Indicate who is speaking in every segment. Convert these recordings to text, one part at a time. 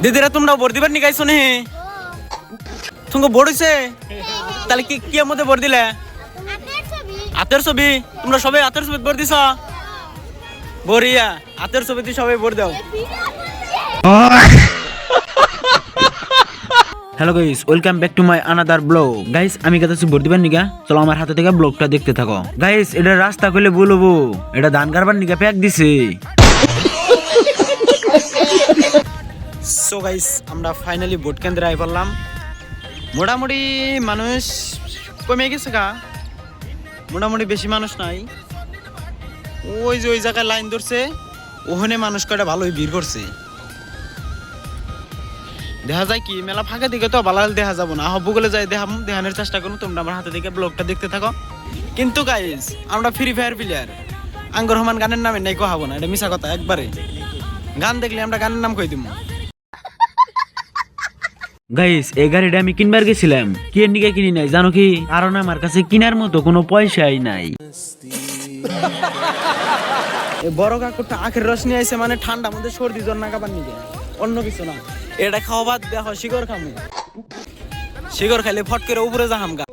Speaker 1: দিদিরা তোমরা ভোট দিবার নি গাইছো নি তোমাকে ভোট হইছে তাহলে কি কি মধ্যে ভোট দিলে হাতের ছবি তোমরা সবাই হাতের ছবি ভোট দিছ বরিয়া হাতের ছবিতে সবাই ভোট দাও hello guys welcome back to my another blog guys আমি কাছে ভোট দিবার নিগা চলো আমার হাতে থেকে ব্লগটা দেখতে থাকো গাইস এটা রাস্তা কইলে বলবো এটা ধান কারবার নিগা প্যাক দিছে সো গাইস আমরা ফাইনালি ভোট কেন্দ্রে আই পড়লাম মোটামুটি মানুষ কমে গেছে গা মোটামুটি বেশি মানুষ নাই ওই যে ওই জায়গায় লাইন ধরছে ওখানে মানুষ কয়টা ভালোই ভিড় করছে দেখা যায় কি মেলা ফাঁকা দিকে তো ভালো দেখা যাবো না হবুগুলো যাই দেখানোর চেষ্টা করুন তোমরা আমার হাতে থেকে ব্লগটা দেখতে থাকো কিন্তু গাইস আমরা ফ্রি ফায়ার প্লেয়ার আঙ্গর রহমান গানের নামে নাই কহাবো না এটা মিছা কথা একবারে গান দেখলে আমরা গানের নাম কই দিব গাইস এই গাড়িটা আমি কিনবার গেছিলাম কি এর নিকে কিনি নাই জানো কি কারণ আমার কাছে কেনার মতো কোনো পয়সাই নাই এই বড় কাকুটা আখের রস নিয়ে আইছে মানে ঠান্ডা মধ্যে সর্দি জ্বর নাগাবার নিকে অন্য কিছু না এটা খাওয়া বাদ দেখো শিকড় খামু শিকড় খাইলে ফট করে উপরে যাহাম গা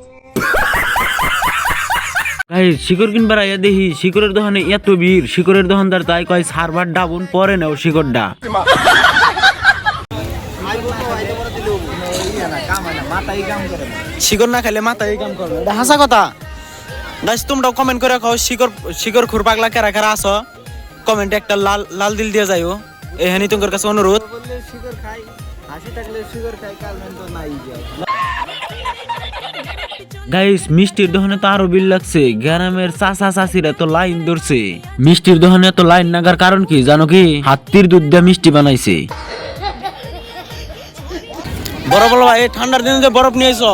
Speaker 1: গাইস শিকড় কিনবার আইয়া দেখি শিকড়ের দোকানে এত ভিড় শিকড়ের দোকানদার তাই কয় সারবার ডাবুন পরে নাও শিকড়টা শিকড় না খাইলে মাথায় কাম করবে এটা হাসা কথা গাইস তোমরাও কমেন্ট করে খাও শিকড় খুর পাগলা কেরা কেরা আছো কমেন্টে একটা লাল লাল দিল দিয়ে যাইও এখানে তোমার কাছে অনুরোধ গাইস মিষ্টির দোকানে তো আরো বিল লাগছে গ্রামের চাচা চাচিরা তো লাইন ধরছে মিষ্টির দোকানে তো লাইন লাগার কারণ কি জানো কি হাতির দুধ দিয়ে মিষ্টি বানাইছে বরফ ভাই ঠান্ডার দিনে যে বরফ নিয়ে এসো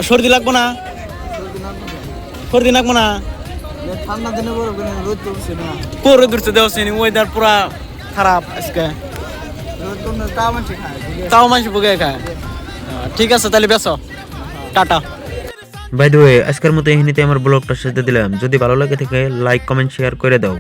Speaker 1: সর্দি লাগবো না সর্দি লাগবো না ঠান্ডা দিনে বরফ রোদ ধরছে না পুরো রোদ ধরছে দেওয়া ওয়েদার পুরা খারাপ আজকে তাও মানুষ বুকে খায় ঠিক আছে তাহলে বেসো টাটা বাই দ্য ওয়ে আজকের মতো এখানেতে আমার ব্লগটা শেষ দিলাম যদি ভালো লাগে থাকে লাইক কমেন্ট শেয়ার করে দাও।